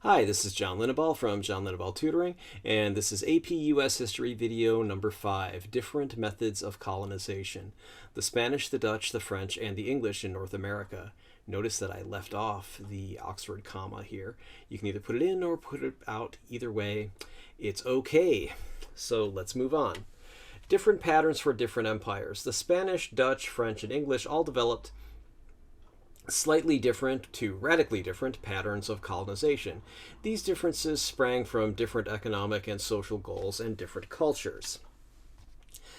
Hi, this is John Linneball from John Linneball Tutoring, and this is AP US History video number 5, Different Methods of Colonization, the Spanish, the Dutch, the French, and the English in North America. Notice that I left off the Oxford comma here. You can either put it in or put it out. Either way, it's okay. So let's move on. Different patterns for different empires. The Spanish, Dutch, French, and English all developed slightly different to radically different patterns of colonization. These differences sprang from different economic and social goals and different cultures.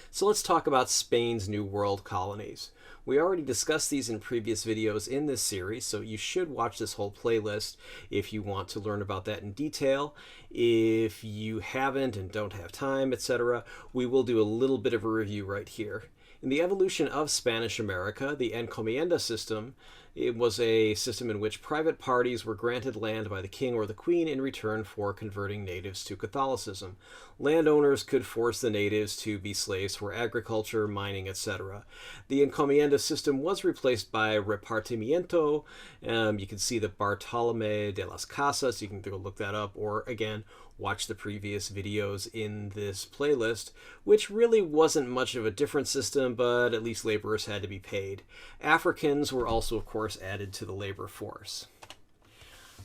So let's talk about Spain's New World colonies. We already discussed these in previous videos in this series, so you should watch this whole playlist if you want to learn about that in detail. If you haven't and don't have time, etc., we will do a little bit of a review right here. In the evolution of Spanish America, the encomienda system, it was a system in which private parties were granted land by the king or the queen in return for converting natives to Catholicism. Landowners could force the natives to be slaves for agriculture, mining, etc. The encomienda system was replaced by repartimiento. You can see the Bartolomé de las Casas. You can go look that up, or again, watch the previous videos in this playlist, which really wasn't much of a different system, but at least laborers had to be paid. Africans were also, of course, added to the labor force.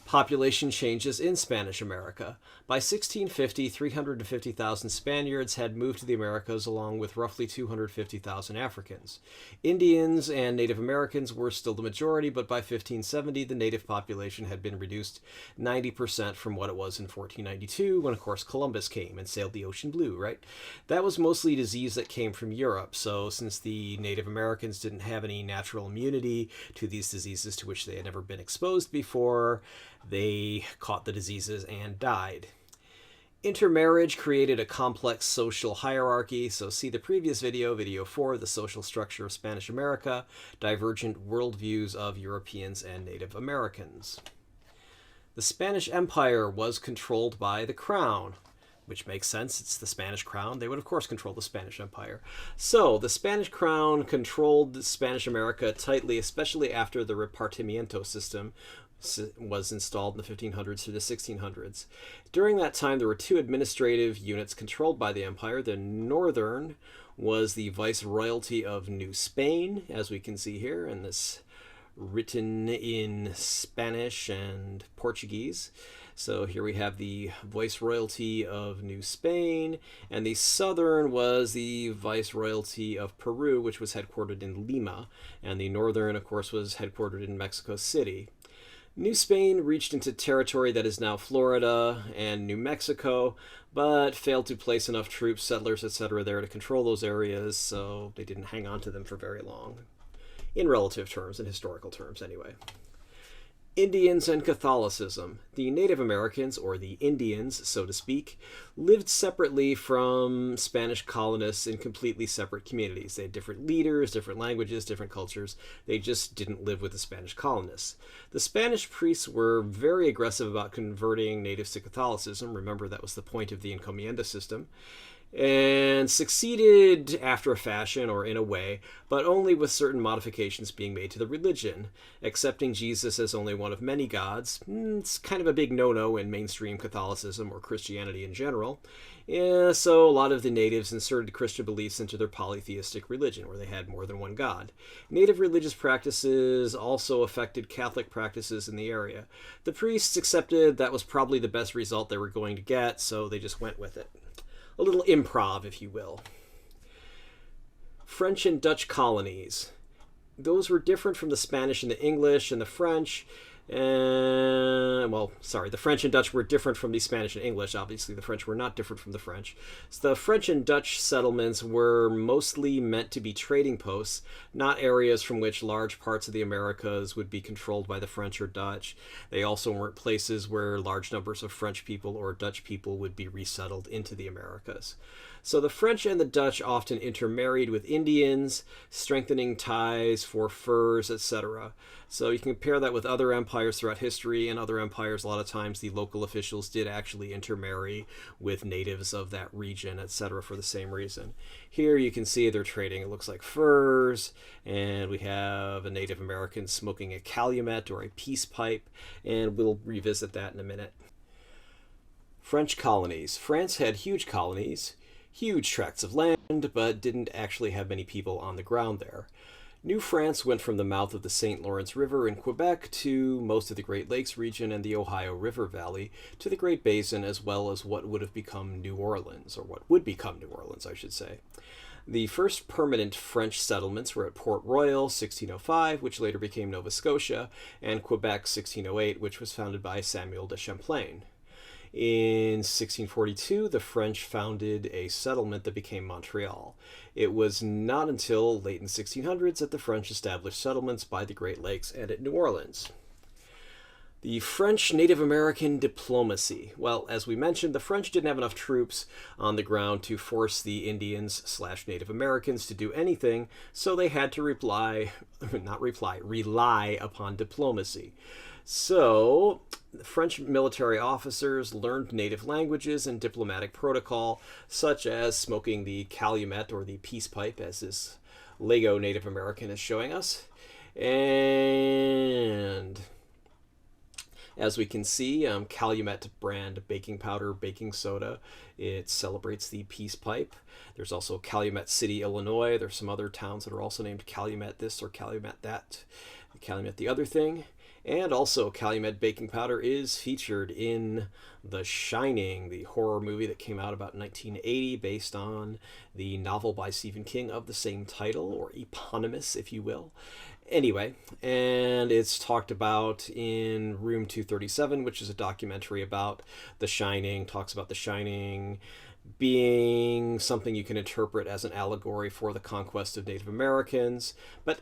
Population changes in Spanish America. By 1650, 350,000 Spaniards had moved to the Americas along with roughly 250,000 Africans. Indians and Native Americans were still the majority, but by 1570, the native population had been reduced 90% from what it was in 1492, when, of course, Columbus came and sailed the ocean blue, right? That was mostly disease that came from Europe, so since the Native Americans didn't have any natural immunity to these diseases to which they had never been exposed before, they caught the diseases and died. Intermarriage created a complex social hierarchy, so see the previous video, video 4, the social structure of Spanish America, divergent worldviews of Europeans and Native Americans. The Spanish Empire was controlled by the crown, which makes sense. It's the Spanish crown. They would, of course, control the Spanish Empire. So the Spanish crown controlled Spanish America tightly, especially after the repartimiento system was installed in the 1500s through the 1600s. During that time, there were two administrative units controlled by the empire. The northern was the Viceroyalty of New Spain, as we can see here, and this written in Spanish and Portuguese. So here we have the Viceroyalty of New Spain, and the southern was the Viceroyalty of Peru, which was headquartered in Lima, and the northern, of course, was headquartered in Mexico City. New Spain reached into territory that is now Florida and New Mexico, but failed to place enough troops, settlers, etc. there to control those areas, so they didn't hang on to them for very long. In relative terms, in historical terms anyway. Indians and Catholicism. The Native Americans, or the Indians, so to speak, lived separately from Spanish colonists in completely separate communities. They had different leaders, different languages, different cultures. They just didn't live with the Spanish colonists. The Spanish priests were very aggressive about converting natives to Catholicism. Remember, that was the point of the encomienda system. And succeeded after a fashion, or in a way, but only with certain modifications being made to the religion. Accepting Jesus as only one of many gods, it's kind of a big no-no in mainstream Catholicism or Christianity in general. So a lot of the natives inserted Christian beliefs into their polytheistic religion, where they had more than one god. Native religious practices also affected Catholic practices in the area. The priests accepted that was probably the best result they were going to get, so they just went with it. A little improv, if you will. French and Dutch colonies. Those were different from the Spanish and the English and the French. The French and Dutch were different from the Spanish and English. Obviously, the French were not different from the French. So the French and Dutch settlements were mostly meant to be trading posts, not areas from which large parts of the Americas would be controlled by the French or Dutch. They also weren't places where large numbers of French people or Dutch people would be resettled into the Americas. So the French and the Dutch often intermarried with Indians, strengthening ties for furs, etc. So you can compare that with other empires throughout history. In other empires, a lot of times the local officials did actually intermarry with natives of that region, etc., for the same reason. Here you can see they're trading, it looks like furs, and we have a Native American smoking a calumet or a peace pipe, and we'll revisit that in a minute. French colonies. France had huge colonies, huge tracts of land, but didn't actually have many people on the ground there. New France went from the mouth of the St. Lawrence River in Quebec to most of the Great Lakes region and the Ohio River Valley to the Great Basin, as well as what would have become New Orleans, or what would become New Orleans, I should say. The first permanent French settlements were at Port Royal, 1605, which later became Nova Scotia, and Quebec, 1608, which was founded by Samuel de Champlain. In 1642, the French founded a settlement that became Montreal. It was not until late in the 1600s that the French established settlements by the Great Lakes and at New Orleans. The French Native American diplomacy. Well, as we mentioned, the French didn't have enough troops on the ground to force the Indians/Native Americans to do anything, so they had to rely upon diplomacy. So, the French military officers learned native languages and diplomatic protocol, such as smoking the calumet or the peace pipe, as this Lego Native American is showing us. And as we can see, Calumet brand baking powder, baking soda. It celebrates the peace pipe. There's also Calumet City, Illinois. There's some other towns that are also named Calumet this or Calumet that, Calumet the other thing. And also, Calumet baking powder is featured in The Shining, the horror movie that came out about 1980, based on the novel by Stephen King of the same title, or eponymous, if you will. Anyway, and it's talked about in Room 237, which is a documentary about The Shining, talks about The Shining being something you can interpret as an allegory for the conquest of Native Americans, but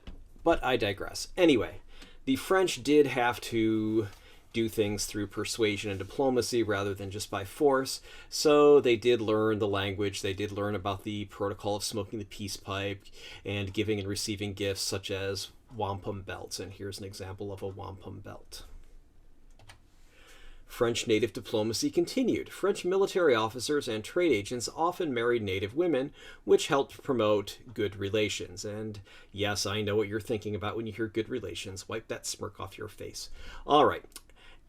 I digress. Anyway, the French did have to do things through persuasion and diplomacy rather than just by force, so they did learn the language, they did learn about the protocol of smoking the peace pipe and giving and receiving gifts such as wampum belts, and here's an example of a wampum belt. French native diplomacy continued. French military officers and trade agents often married native women, which helped promote good relations. And yes, I know what you're thinking about when you hear good relations. Wipe that smirk off your face. All right.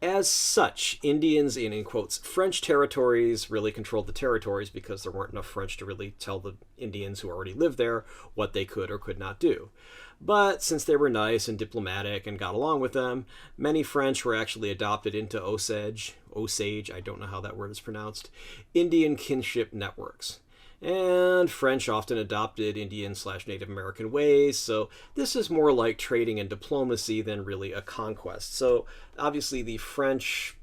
As such, Indians in quotes, French territories really controlled the territories because there weren't enough French to really tell the Indians who already lived there what they could or could not do. But since they were nice and diplomatic and got along with them, many French were actually adopted into Osage, I don't know how that word is pronounced, Indian kinship networks. And French often adopted Indian/Native American ways, so this is more like trading and diplomacy than really a conquest. So obviously the French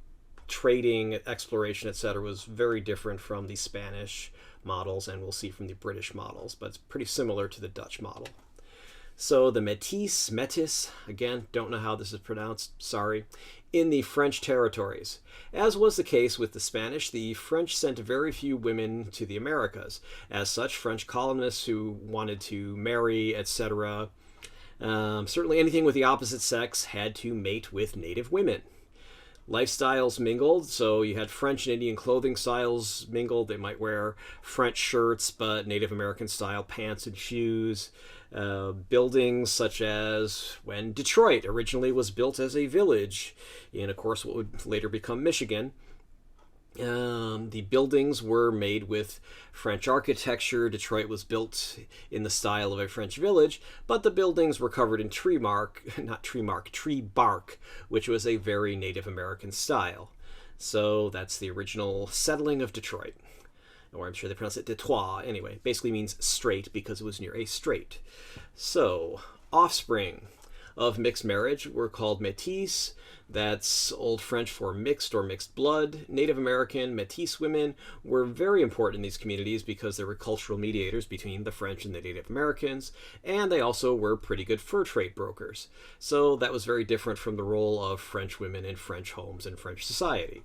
trading, exploration, etc. was very different from the Spanish models, and we'll see from the British models, but it's pretty similar to the Dutch model. So the Métis, again, don't know how this is pronounced, sorry, in the French territories. As was the case with the Spanish, the French sent very few women to the Americas. As such, French colonists who wanted to marry, etc., certainly anything with the opposite sex, had to mate with native women. Lifestyles mingled, so you had French and Indian clothing styles mingled. They might wear French shirts, but Native American style pants and shoes. Buildings such as when Detroit originally was built as a village in, of course, what would later become Michigan. The buildings were made with French architecture. Detroit was built in the style of a French village, but the buildings were covered in tree bark, which was a very Native American style. So that's the original settling of Detroit. Or I'm sure they pronounce it Detroit. Anyway, basically means strait because it was near a strait. So, offspring of mixed marriage were called métis. That's Old French for mixed or mixed blood. Native American métis women were very important in these communities because they were cultural mediators between the French and the Native Americans, and they also were pretty good fur trade brokers. So that was very different from the role of French women in French homes and French society.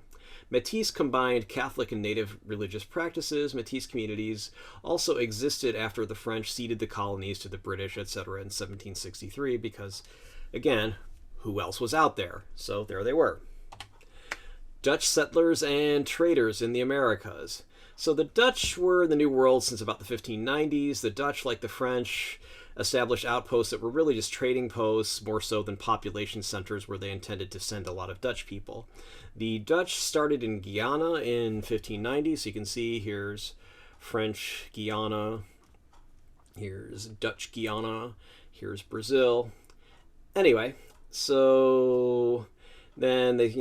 Métis combined Catholic and native religious practices. Métis communities also existed after the French ceded the colonies to the British, etc. in 1763 because, again, who else was out there? So there they were. Dutch settlers and traders in the Americas. So the Dutch were in the New World since about the 1590s. The Dutch, like the French, established outposts that were really just trading posts, more so than population centers where they intended to send a lot of Dutch people. The Dutch started in Guyana in 1590, so you can see here's French Guiana, here's Dutch Guiana, here's Brazil. Anyway, so then they,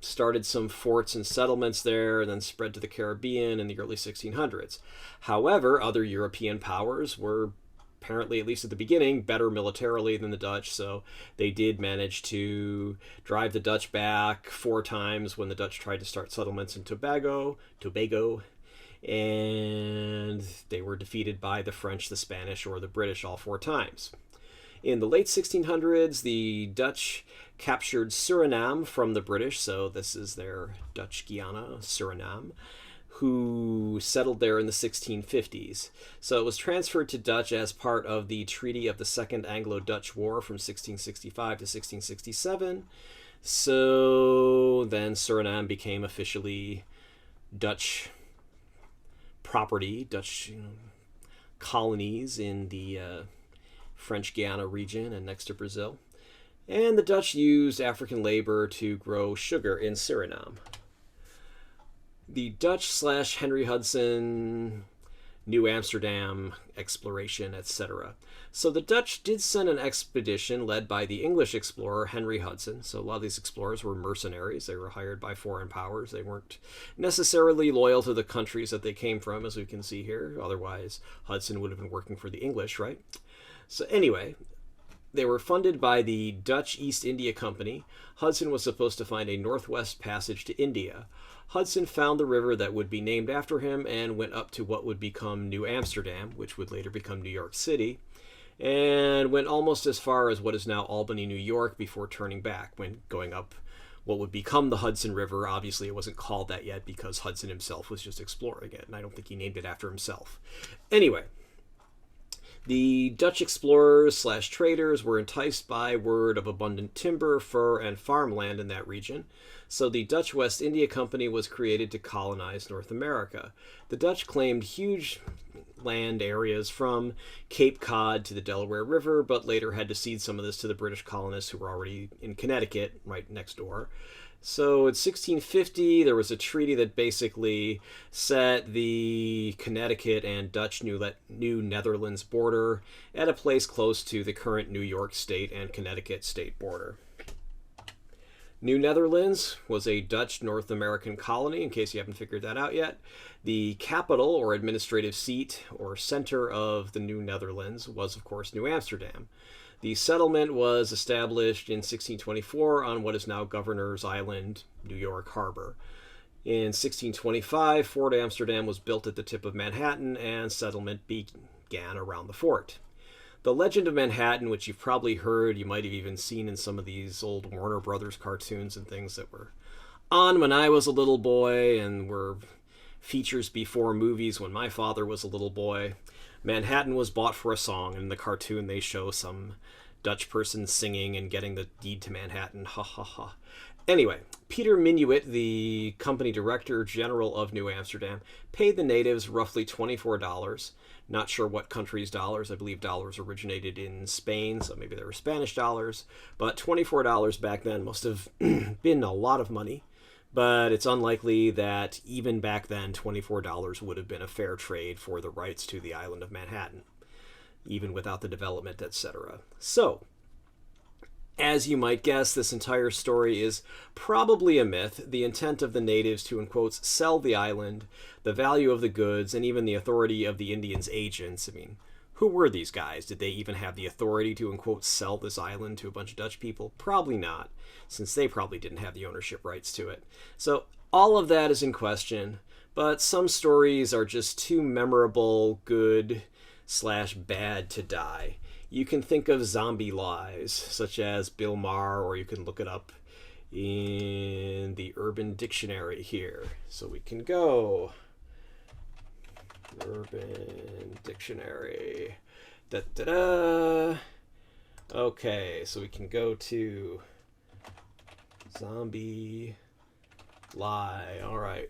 started some forts and settlements there and then spread to the Caribbean in the early 1600s. However, other European powers were apparently, at least at the beginning, better militarily than the Dutch, so they did manage to drive the Dutch back 4 times when the Dutch tried to start settlements in Tobago, and they were defeated by the French, the Spanish, or the British all 4 times. In the late 1600s, the Dutch captured Suriname from the British, so this is their Dutch Guiana, Suriname, who settled there in the 1650s. So it was transferred to Dutch as part of the Treaty of the Second Anglo-Dutch War from 1665 to 1667. So then Suriname became officially Dutch property, Dutch colonies in the French Guiana region and next to Brazil. And the Dutch used African labor to grow sugar in Suriname. The Dutch/Henry Hudson, New Amsterdam exploration, etc. So the Dutch did send an expedition led by the English explorer Henry Hudson. So a lot of these explorers were mercenaries. They were hired by foreign powers. They weren't necessarily loyal to the countries that they came from, as we can see here. Otherwise, Hudson would have been working for the English, right? So anyway, they were funded by the Dutch East India Company. Hudson was supposed to find a northwest passage to India. Hudson found the river that would be named after him and went up to what would become New Amsterdam, which would later become New York City, and went almost as far as what is now Albany, New York, before turning back when going up what would become the Hudson River. Obviously, it wasn't called that yet because Hudson himself was just exploring it, and I don't think he named it after himself. Anyway, the Dutch explorers/traders were enticed by word of abundant timber, fur, and farmland in that region, so the Dutch West India Company was created to colonize North America. The Dutch claimed huge land areas from Cape Cod to the Delaware River, but later had to cede some of this to the British colonists who were already in Connecticut, right next door. So in 1650, there was a treaty that basically set the Connecticut and Dutch New Netherlands border at a place close to the current New York State and Connecticut state border. New Netherlands was a Dutch North American colony, in case you haven't figured that out yet. The capital or administrative seat or center of the New Netherlands was, of course, New Amsterdam. The settlement was established in 1624 on what is now Governor's Island, New York Harbor. In 1625, Fort Amsterdam was built at the tip of Manhattan, and settlement began around the fort. The Legend of Manhattan, which you've probably heard, you might have even seen in some of these old Warner Brothers cartoons and things that were on when I was a little boy and were features before movies when my father was a little boy. Manhattan was bought for a song. In the cartoon, they show some Dutch person singing and getting the deed to Manhattan. Ha ha ha. Anyway, Peter Minuit, the company director general of New Amsterdam, paid the natives roughly $24. Not sure what country's dollars. I believe dollars originated in Spain, so maybe they were Spanish dollars. But $24 back then must have been a lot of money. But it's unlikely that even back then, $24 would have been a fair trade for the rights to the island of Manhattan, even without the development, etc. So, as you might guess, this entire story is probably a myth. The intent of the natives to, in quotes, sell the island, the value of the goods, and even the authority of the Indians' agents. I mean, who were these guys? Did they even have the authority to, in quotes, sell this island to a bunch of Dutch people? Probably not, since they probably didn't have the ownership rights to it. So all of that is in question, but some stories are just too memorable, good/bad to die. You can think of zombie lies, such as Bill Maher, or you can look it up in the Urban Dictionary here. So we can go Urban Dictionary. Da, da, da. Okay, so we can go to zombie lie. All right.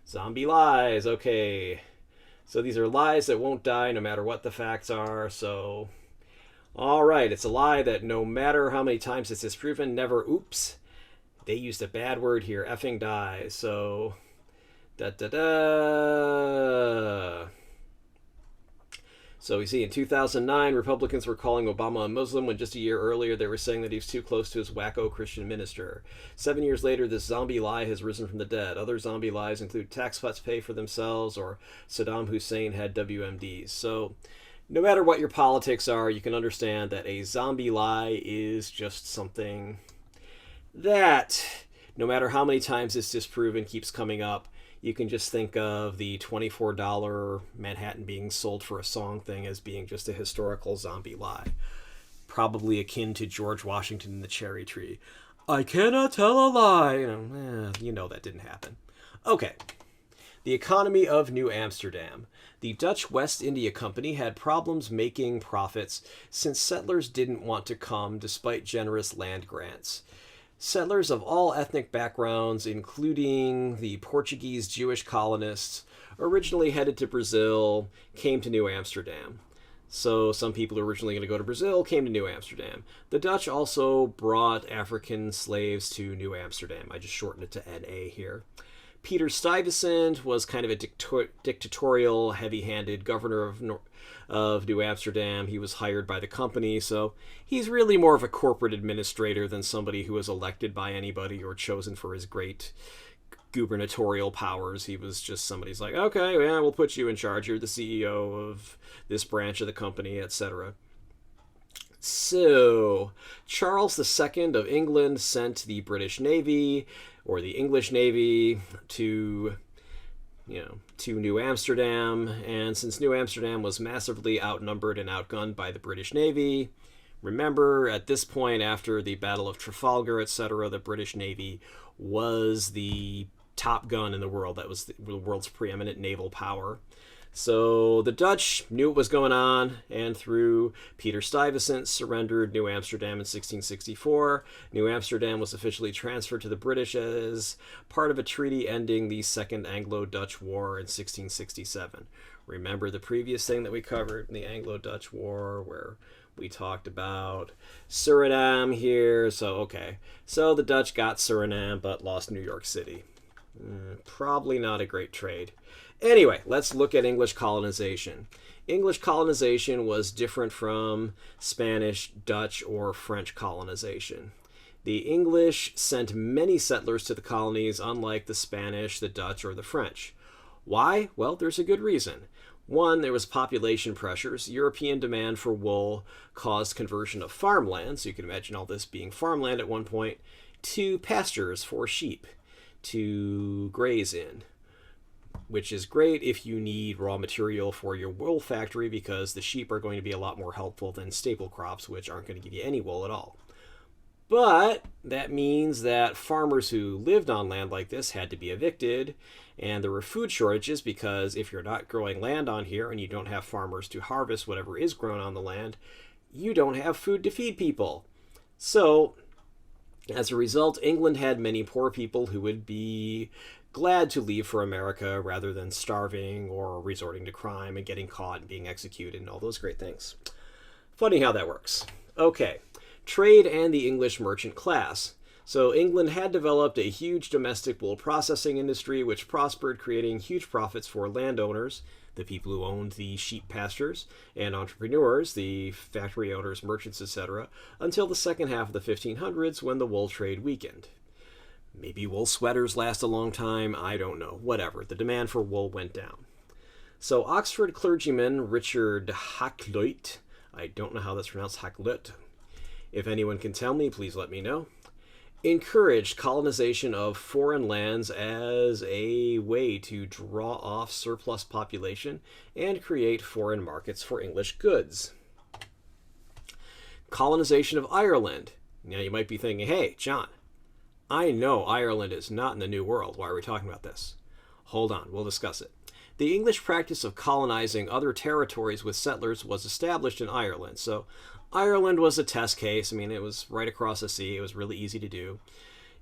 Zombie lies. Okay. So these are lies that won't die no matter what the facts are. So, all right. It's a lie that no matter how many times it's disproven, never, oops. They used a bad word here. Effing die. So, da da da. So we see in 2009, Republicans were calling Obama a Muslim when just a year earlier they were saying that he was too close to his wacko Christian minister. 7 years later, this zombie lie has risen from the dead. Other zombie lies include tax cuts pay for themselves or Saddam Hussein had WMDs. So no matter what your politics are, you can understand that a zombie lie is just something that, no matter how many times it's disproven, keeps coming up. You can just think of the $24 Manhattan being sold for a song thing as being just a historical zombie lie. Probably akin to George Washington and the cherry tree. I cannot tell a lie. You know that didn't happen. Okay. The economy of New Amsterdam. The Dutch West India Company had problems making profits since settlers didn't want to come despite generous land grants. Settlers of all ethnic backgrounds, including the Portuguese Jewish colonists, originally headed to Brazil, came to New Amsterdam. So some people originally going to go to Brazil came to New Amsterdam. The Dutch also brought African slaves to New Amsterdam. I just shortened it to NA here. Peter Stuyvesant was kind of a dictatorial, heavy-handed governor of New Amsterdam. He was hired by the company, so he's really more of a corporate administrator than somebody who was elected by anybody or chosen for his great gubernatorial powers. He was just somebody's like, okay, yeah, we'll put you in charge. You're the CEO of this branch of the company, etc. So, Charles II of England sent the British Navy, or the English Navy, to New Amsterdam, and since New Amsterdam was massively outnumbered and outgunned by the British Navy, remember, at this point, after the Battle of Trafalgar, etc., the British Navy was the top gun in the world. That was the world's preeminent naval power. So the Dutch knew what was going on, and through Peter Stuyvesant surrendered New Amsterdam in 1664. New Amsterdam was officially transferred to the British as part of a treaty ending the Second Anglo-Dutch War in 1667. Remember the previous thing that we covered in the Anglo-Dutch War where we talked about Suriname here. So, okay. So the Dutch got Suriname but lost New York City. Probably not a great trade. Anyway, let's look at English colonization. English colonization was different from Spanish, Dutch, or French colonization. The English sent many settlers to the colonies, unlike the Spanish, the Dutch, or the French. Why? Well, there's a good reason. One, there was population pressures. European demand for wool caused conversion of farmland, so you can imagine all this being farmland at one point, to pastures for sheep to graze in, which is great if you need raw material for your wool factory because the sheep are going to be a lot more helpful than staple crops, which aren't going to give you any wool at all. But that means that farmers who lived on land like this had to be evicted, and there were food shortages because if you're not growing land on here and you don't have farmers to harvest whatever is grown on the land, you don't have food to feed people. So, as a result, England had many poor people who would be glad to leave for America rather than starving or resorting to crime and getting caught and being executed and all those great things. Funny how that works. Okay, trade and the English merchant class. So England had developed a huge domestic wool processing industry which prospered, creating huge profits for landowners, the people who owned the sheep pastures, and entrepreneurs, the factory owners, merchants, etc., until the second half of the 1500s when the wool trade weakened. Maybe wool sweaters last a long time, I don't know, whatever. The demand for wool went down. So Oxford clergyman Richard Hakluyt, I don't know how that's pronounced, Hakluyt, if anyone can tell me, please let me know, encouraged colonization of foreign lands as a way to draw off surplus population and create foreign markets for English goods. Colonization of Ireland. Now you might be thinking, hey, John, I know Ireland is not in the New World. Why are we talking about this? Hold on, we'll discuss it. The English practice of colonizing other territories with settlers was established in Ireland. So Ireland was a test case. I mean, it was right across the sea. It was really easy to do.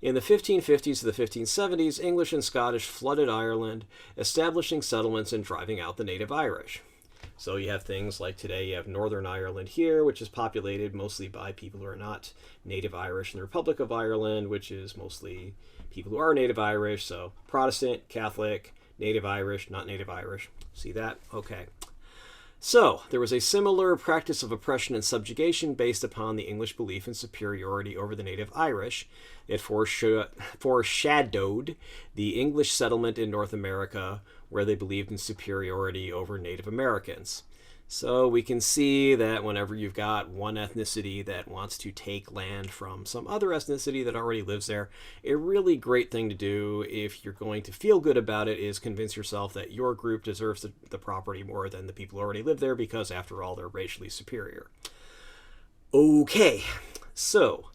In the 1550s to the 1570s, English and Scottish flooded Ireland, establishing settlements and driving out the native Irish. So you have things like today, you have Northern Ireland here, which is populated mostly by people who are not native Irish, and the Republic of Ireland, which is mostly people who are native Irish. So Protestant, Catholic, native Irish, not native Irish. See that? Okay. So, there was a similar practice of oppression and subjugation based upon the English belief in superiority over the native Irish. It foreshadowed the English settlement in North America, where they believed in superiority over Native Americans. So we can see that whenever you've got one ethnicity that wants to take land from some other ethnicity that already lives there, a really great thing to do if you're going to feel good about it is convince yourself that your group deserves the property more than the people who already live there, because after all, they're racially superior. Okay, so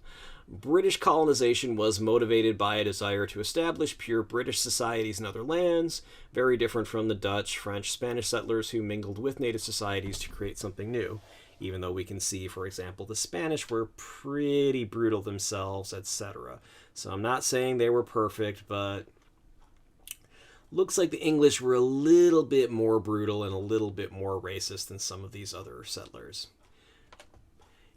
British colonization was motivated by a desire to establish pure British societies in other lands, very different from the Dutch, French, Spanish settlers who mingled with native societies to create something new, even though we can see, for example, the Spanish were pretty brutal themselves, etc. So I'm not saying they were perfect, but looks like the English were a little bit more brutal and a little bit more racist than some of these other settlers.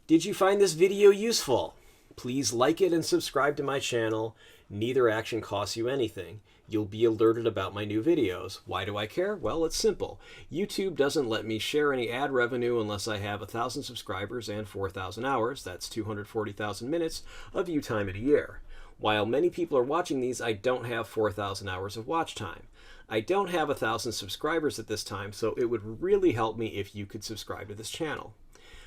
Did you find this video useful? Please like it and subscribe to my channel. Neither action costs you anything. You'll be alerted about my new videos. Why do I care? Well, it's simple. YouTube doesn't let me share any ad revenue unless I have 1,000 subscribers and 4,000 hours. That's 240,000 minutes of view time in a year. While many people are watching these, I don't have 4,000 hours of watch time. I don't have 1,000 subscribers at this time, so it would really help me if you could subscribe to this channel.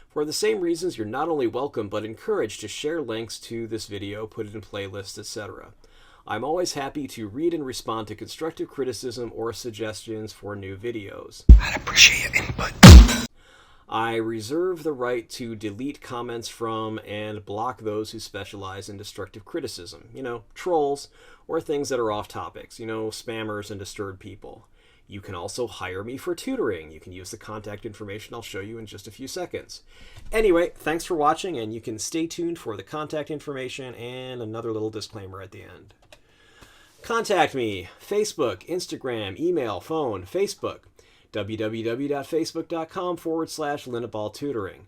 For the same reasons, you're not only welcome, but encouraged to share links to this video, put it in playlists, etc. I'm always happy to read and respond to constructive criticism or suggestions for new videos. I'd appreciate your input. I reserve the right to delete comments from and block those who specialize in destructive criticism. Trolls, or things that are off topics, spammers and disturbed people. You can also hire me for tutoring. You can use the contact information I'll show you in just a few seconds. Anyway, thanks for watching, and you can stay tuned for the contact information and another little disclaimer at the end. Contact me, Facebook, Instagram, email, phone, Facebook, www.facebook.com/LinneBallTutoring.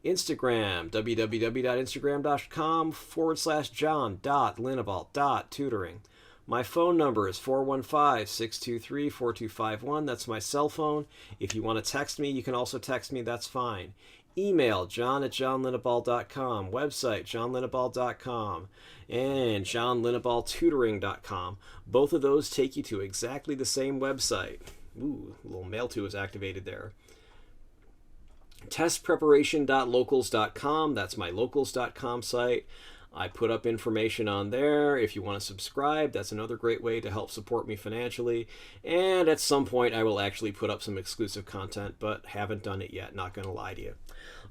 Instagram, www.instagram.com/john.linneball.tutoring. My phone number is 415-623-4251. That's my cell phone. If you want to text me, you can also text me. That's fine. Email, john@johnlinneball.com. Website, johnlinneball.com. And johnlinneballtutoring.com. Both of those take you to exactly the same website. Ooh, a little mail to is activated there. Testpreparation.locals.com. That's my locals.com site. I put up information on there. If you want to subscribe, that's another great way to help support me financially. And at some point, I will actually put up some exclusive content, but haven't done it yet, not going to lie to you.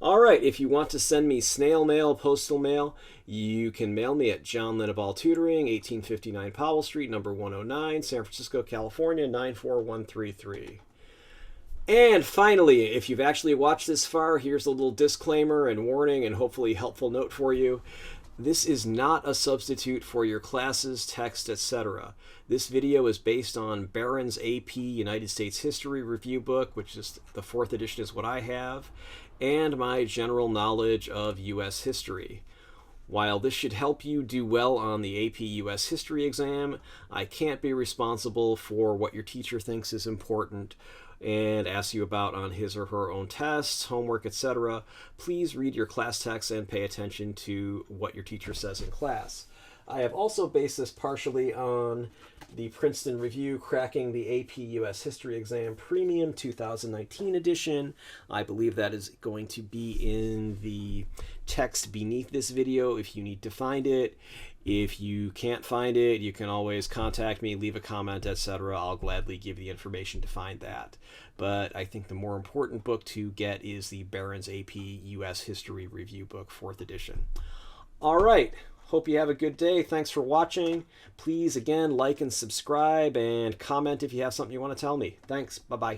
All right, if you want to send me snail mail, postal mail, you can mail me at John Linneball Tutoring, 1859 Powell Street, number 109, San Francisco, California, 94133. And finally, if you've actually watched this far, here's a little disclaimer and warning and hopefully helpful note for you. This is not a substitute for your classes, text, etc. This video is based on Barron's AP United States History Review book, which is the 4th edition is what I have, and my general knowledge of U.S. history. While this should help you do well on the AP U.S. History exam, I can't be responsible for what your teacher thinks is important and asks you about on his or her own tests, homework, etc. Please read your class text and pay attention to what your teacher says in class. I have also based this partially on the Princeton Review Cracking the AP U.S. History Exam Premium 2019 edition. I believe that is going to be in the text beneath this video if you need to find it. If you can't find it, you can always contact me, leave a comment, etc. I'll gladly give the information to find that. But I think the more important book to get is the Barron's AP U.S. History Review book, 4th edition. All right. Hope you have a good day. Thanks for watching. Please, again, like and subscribe and comment if you have something you want to tell me. Thanks. Bye-bye.